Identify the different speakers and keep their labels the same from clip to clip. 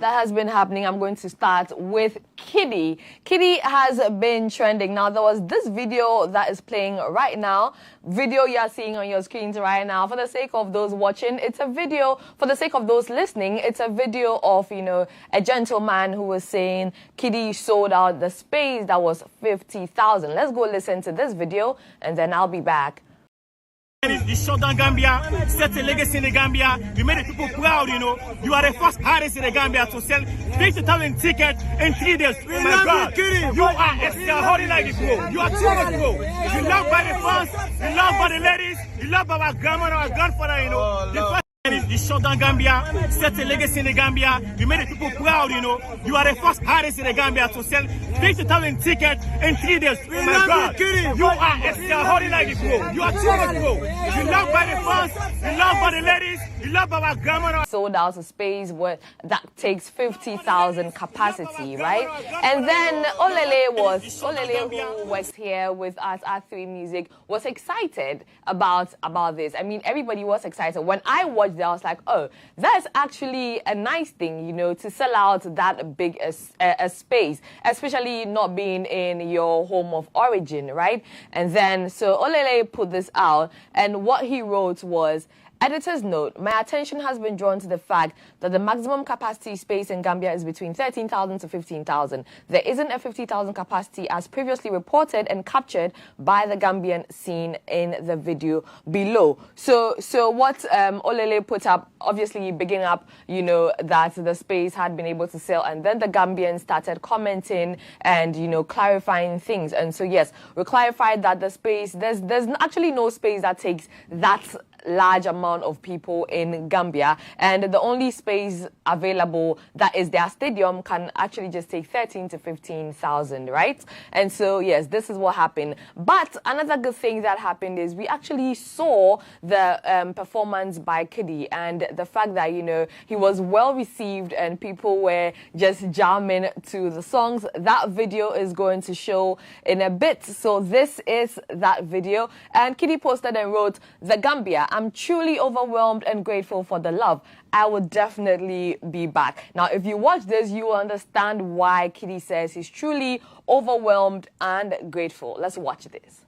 Speaker 1: that has been happening. I'm going to start with KiDi. KiDi has been trending. Now, there was this video that is playing right now. Video you're seeing on your screens right now. For the sake of those watching, it's a video. For the sake of those listening, it's a video of, a gentleman who was saying KiDi sold out the space that was 50,000. Let's go listen to this video, and then I'll be back.
Speaker 2: You shut down Gambia, set a legacy in the Gambia. You made the people proud, You are the first artist in the Gambia to sell 50,000 tickets in 3 days. Oh my God. You are extraordinary, bro. You are too much, bro. You love by the fans, you love by the ladies, you love by our grandma and our grandfather, You shut down Gambia, set a legacy in the Gambia. You made the people proud, You are the first artist in the Gambia to sell 50,000 tickets in 3 days. Oh my God. You are extraordinary, bro. You are too much, bro. You love by the fans, you love by the ladies, you love by our grandma.
Speaker 1: Sold out a space that takes 50,000 capacity, right? And then Olele, who works here with us at 3 Music, was excited about this. I mean, everybody was excited. When I watched I was like, oh, that's actually a nice thing, to sell out that big a space, especially not being in your home of origin, right? And then, so Olele put this out, and what he wrote was, editor's note, my attention has been drawn to the fact that the maximum capacity space in Gambia is between 13,000 to 15,000. There isn't a 50,000 capacity as previously reported and captured by the Gambian scene in the video below. So what Olele put up, obviously bigging up, that the space had been able to sell, and then the Gambians started commenting and, clarifying things. And so, yes, we clarified that the space, there's actually no space that takes that large amount of people in Gambia, and the only space available that is their stadium can actually just take 13 to 15,000, right? And so yes, this is what happened. But another good thing that happened is we actually saw the performance by KiDi, and the fact that he was well received and people were just jamming to the songs. That video is going to show in a bit. So this is that video, and KiDi posted and wrote, "The Gambia, I'm truly overwhelmed and grateful for the love. I will definitely be back." Now, if you watch this, you will understand why KiDi says he's truly overwhelmed and grateful. Let's watch this.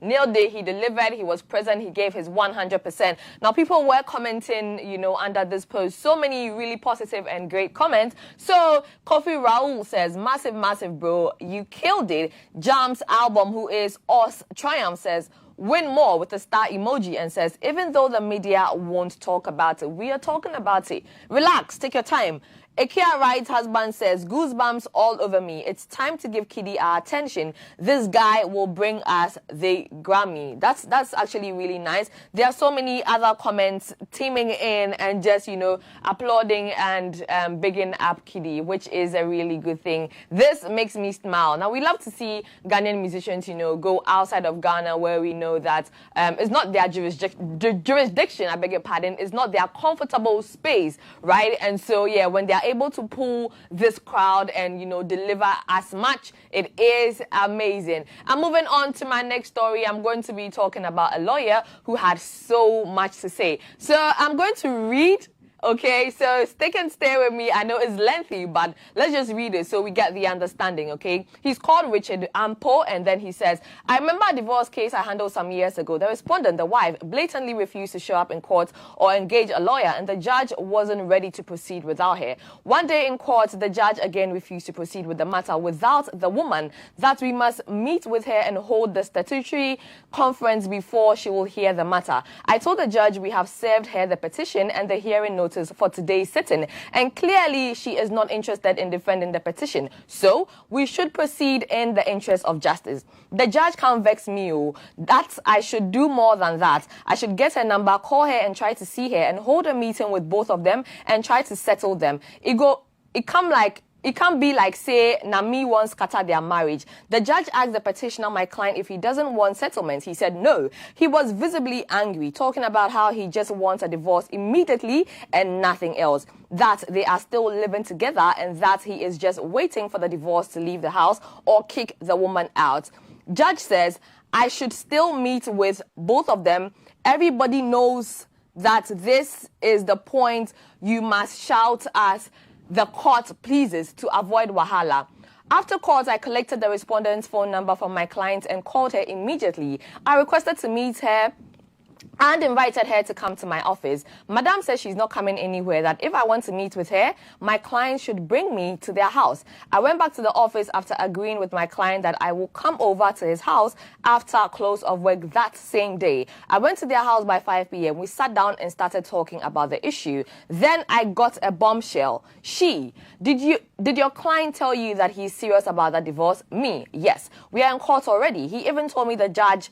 Speaker 1: Nailed it. He delivered. He was present. He gave his 100%. Now, people were commenting, under this post. So many really positive and great comments. So, Kofi Raul says, massive, massive, bro. You killed it. Jam's album, who is Us Triumph, says, win more with a star emoji, and says, even though the media won't talk about it, we are talking about it. Relax. Take your time. Ikea Wright's husband says, goosebumps all over me. It's time to give KiDi our attention. This guy will bring us the Grammy. That's actually really nice. There are so many other comments teaming in and just, applauding and bigging up KiDi, which is a really good thing. This makes me smile. Now, we love to see Ghanaian musicians, go outside of Ghana, where we know that it's not their jurisdiction, I beg your pardon, it's not their comfortable space, right? And so, yeah, when they're are able to pull this crowd and, you know, deliver as much, it is amazing. I'm moving on to my next story. I'm going to be talking about a lawyer who had so much to say. So I'm going to read. Okay, so stick and stay with me. I know it's lengthy, but let's just read it so we get the understanding, okay? He's called Richard Ampo, and then he says, I remember a divorce case I handled some years ago. The respondent, the wife, blatantly refused to show up in court or engage a lawyer, and the judge wasn't ready to proceed without her. One day in court, the judge again refused to proceed with the matter without the woman, that we must meet with her and hold the statutory conference before she will hear the matter. I told the judge we have served her the petition and the hearing notice for today's sitting, and clearly she is not interested in defending the petition, so we should proceed in the interest of justice. The judge can't vex me. That I should do more than that. I should get her number, call her and try to see her, and hold a meeting with both of them and try to settle them. It can't be like, say, Nami wants scatter their marriage. The judge asked the petitioner, my client, if he doesn't want settlement. He said no. He was visibly angry, talking about how he just wants a divorce immediately and nothing else. That they are still living together and that he is just waiting for the divorce to leave the house or kick the woman out. Judge says, I should still meet with both of them. Everybody knows that this is the point you must shout as the court pleases to avoid wahala. After court, I collected the respondent's phone number from my client and called her immediately. I requested to meet her and invited her to come to my office. Madame says she's not coming anywhere, that if I want to meet with her, my client should bring me to their house. I went back to the office after agreeing with my client that I will come over to his house after close of work that same day. I went to their house by 5 p.m. We sat down and started talking about the issue. Then I got a bombshell. Did your client tell you that he's serious about the divorce? Me, yes. We are in court already. He even told the judge,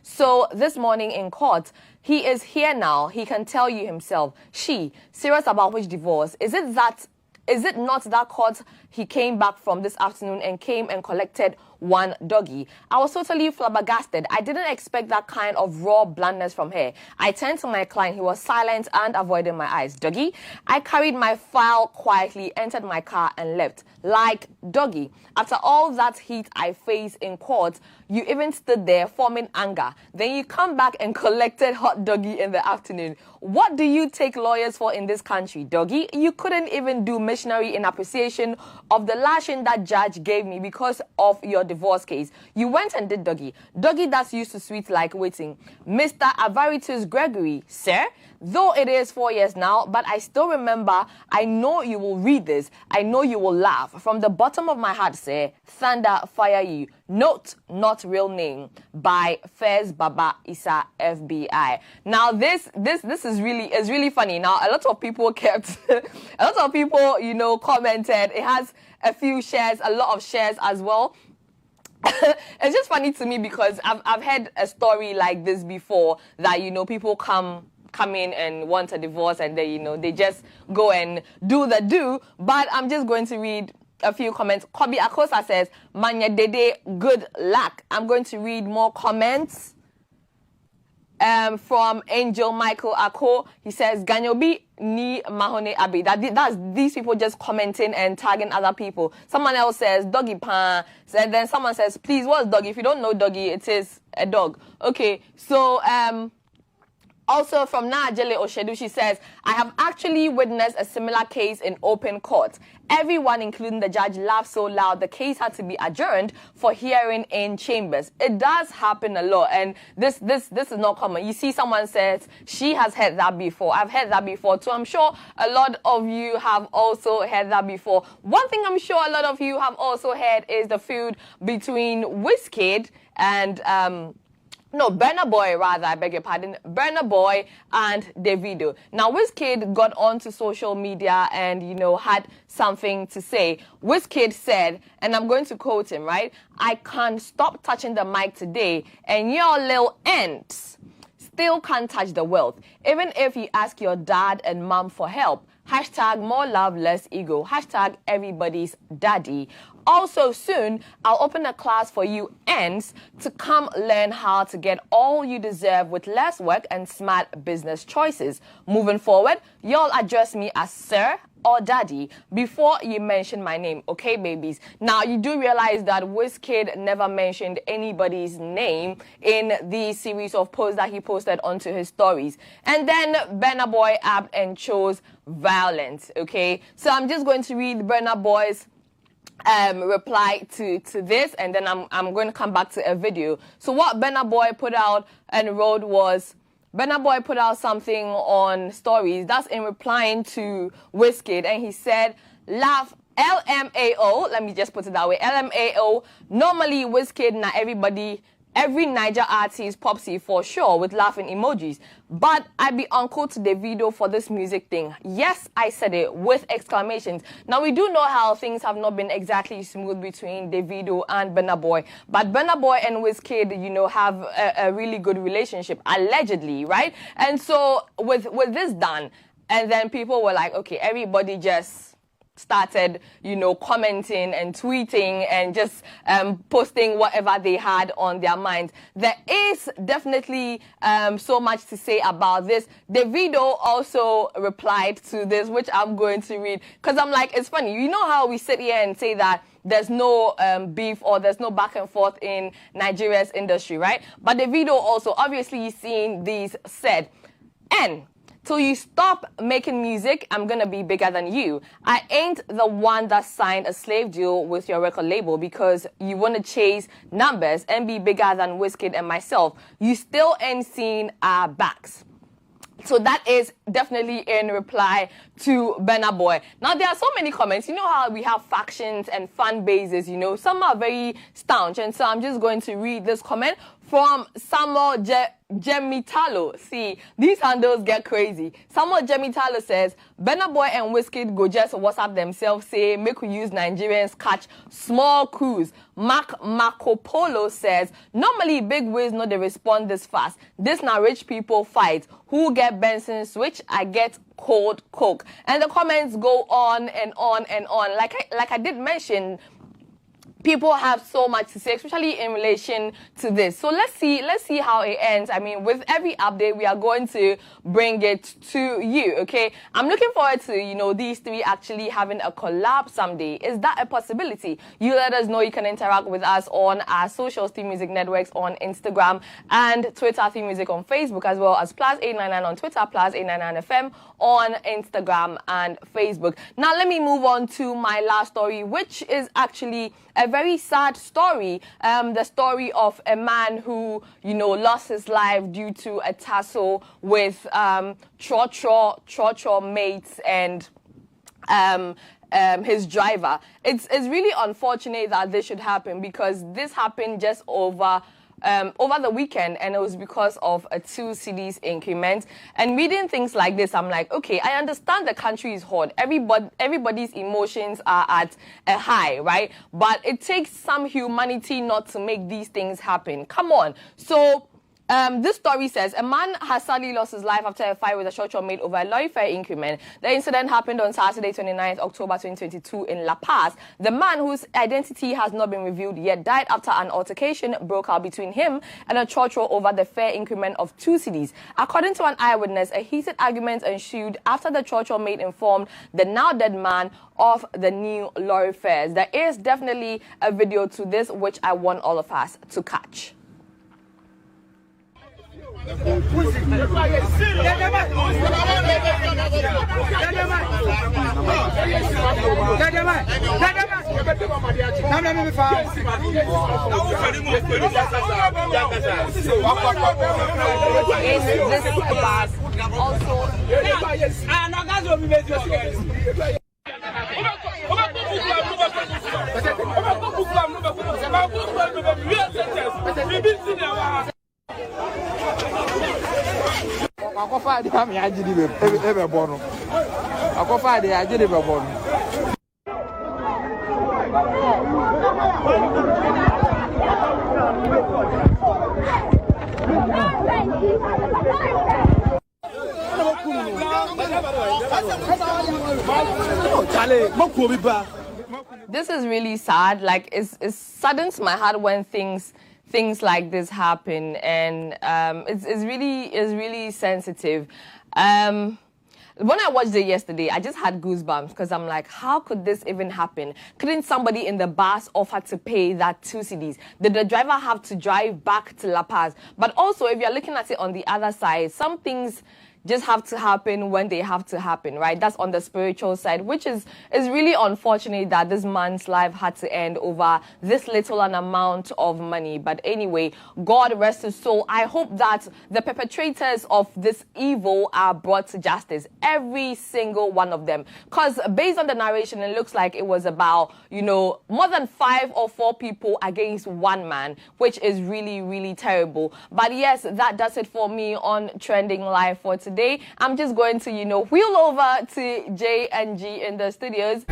Speaker 1: so this morning in court, he is here now. He can tell you himself. Serious about which divorce? Is it not that court he came back from this afternoon and came and collected one doggy? I was totally flabbergasted. I didn't expect that kind of raw bluntness from her. I turned to my client. He was silent and avoiding my eyes. Doggy? I carried my file quietly, entered my car and left. Like, doggy, after all that heat I faced in court, you even stood there forming anger. Then you come back and collected hot doggy in the afternoon. What do you take lawyers for in this country, doggy? You couldn't even do missionary in appreciation of the lashing that judge gave me because of your divorce case. You went and did doggy. Doggy that's used to sweet like waiting. Mr. Avaritus Gregory, sir, though it is 4 years now, but I still remember. I know you will read this. I know you will laugh. From the bottom of my heart, sir, thunder fire you. Note, not real name, by Fez Baba Isa FBI. Now this is really funny. Now a lot of people commented. It has a few shares, a lot of shares as well. It's just funny to me because I've heard a story like this before, that people come in and want a divorce and they just go and do the do. But I'm just going to read a few comments. Kobi Akosa says, Manya Dede, good luck. I'm going to read more comments. From Angel Michael Ako, he says, Ganyobi ni mahone abi. That's these people just commenting and tagging other people. Someone else says, doggy pan. And then someone says, please, what's doggy? If you don't know doggy, it is a dog. Okay, so, also from Najele Oshedu, she says, I have actually witnessed a similar case in open court. Everyone, including the judge, laughed so loud the case had to be adjourned for hearing in chambers. It does happen a lot, and this is not common. You see someone says, she has heard that before. I've heard that before too. I'm sure a lot of you have also heard that before. One thing I'm sure a lot of you have also heard is the feud between Wizkid and Burna Boy, rather, I beg your pardon. Burna Boy and Davido. Now, Wizkid got onto social media and, had something to say. Wizkid said, and I'm going to quote him, right? I can't stop touching the mic today, and your little ants still can't touch the wealth. Even if you ask your dad and mom for help, Hashtag more love, less ego. Hashtag everybody's daddy. Also soon, I'll open a class for you ends to come learn how to get all you deserve with less work and smart business choices. Moving forward, y'all address me as sir or daddy before you mention my name, okay, babies? Now, you do realize that Wizkid never mentioned anybody's name in the series of posts that he posted onto his stories. And then Burna Boy apped and chose violence, okay? So I'm just going to read Burna Boy's reply to this, and then I'm going to come back to a video. So what Burna Boy put out and wrote was, Burna Boy put out something on stories that's in replying to Wizkid, and he said, laugh, LMAO, let me just put it that way, LMAO, normally Wizkid na every Niger artist popsy for sure with laughing emojis. But I be uncle to Davido for this music thing. Yes, I said it with exclamations. Now we do know how things have not been exactly smooth between Davido and Burna Boy. But Burna Boy and Wizkid, you know, have a really good relationship, allegedly, right? And so with this done, and then people were like, okay, everybody just started, you know, commenting and tweeting and just posting whatever they had on their minds. There is definitely so much to say about this. Davido also replied to this, which I'm going to read, because I'm like, it's funny. You know how we sit here and say that there's no beef or there's no back and forth in Nigeria's industry, right? But Davido also, obviously seeing these, said, and till you stop making music, I'm gonna be bigger than you. I ain't the one that signed a slave deal with your record label because you wanna chase numbers and be bigger than Wizkid and myself. You still ain't seen our backs. So that is definitely in reply to Burna Boy. Now, there are so many comments. You know how we have factions and fan bases, you know. Some are very staunch. And so I'm just going to read this comment from Samuel Jemitalo. See, these handles get crazy. Samuel Jemitalo says, Burna Boy and Wizkid go just WhatsApp themselves, say, make we use Nigerians catch small crews. Marco Polo says, normally big Wiz no they respond this fast. This now rich people fight. Who get Benson switch? I get cold coke. And the comments go on and on and on. Like I did mention, people have so much to say, especially in relation to this. So let's see how it ends. I mean, with every update, we are going to bring it to you, okay? I'm looking forward to, you know, these three actually having a collab someday. Is that a possibility? You let us know. You can interact with us on our socials, Theme Music Networks on Instagram and Twitter, Theme Music on Facebook, as well as +899 on Twitter, +899FM on Instagram and Facebook. Now, let me move on to my last story, which is actually a very sad story. The story of a man who, you know, lost his life due to a tussle with Cho mates and his driver. It's really unfortunate that this should happen, because this happened just over the weekend, and it was because of a 2 cedis increment. And reading things like this, I'm like, okay, I understand the country is hot. Everybody's emotions are at a high, right? But it takes some humanity not to make these things happen. Come on. So this story says, a man has sadly lost his life after a fight with a short-term mate over a lorry fare increment. The incident happened on Saturday, 29th October 2022 in La Paz. The man, whose identity has not been revealed yet, died after an altercation broke out between him and a church over the fare increment of 2 cedis. According to an eyewitness, a heated argument ensued after the church mate informed the now dead man of the new lorry fares. There is definitely a video to this, which I want all of us to catch.
Speaker 3: Akofa de am ya gidi be bono. Akofa de ya gidi be bono.
Speaker 1: This is really sad. Like, it saddens my heart when things like this happen, and it's really sensitive. When I watched it yesterday, I just had goosebumps because I'm like, how could this even happen? Couldn't somebody in the bus offer to pay that 2 cedis? Did the driver have to drive back to La Paz? But also, if you're looking at it on the other side, some things just have to happen when they have to happen, right? That's on the spiritual side, which is really unfortunate that this man's life had to end over this little an amount of money. But anyway, God rest his soul. I hope that the perpetrators of this evil are brought to justice, every single one of them. Because based on the narration, it looks like it was about, more than 5 or 4 people against one man, which is really, really terrible. But yes, that does it for me on Trending Live for today. I'm just going to, wheel over to J and G in the studios.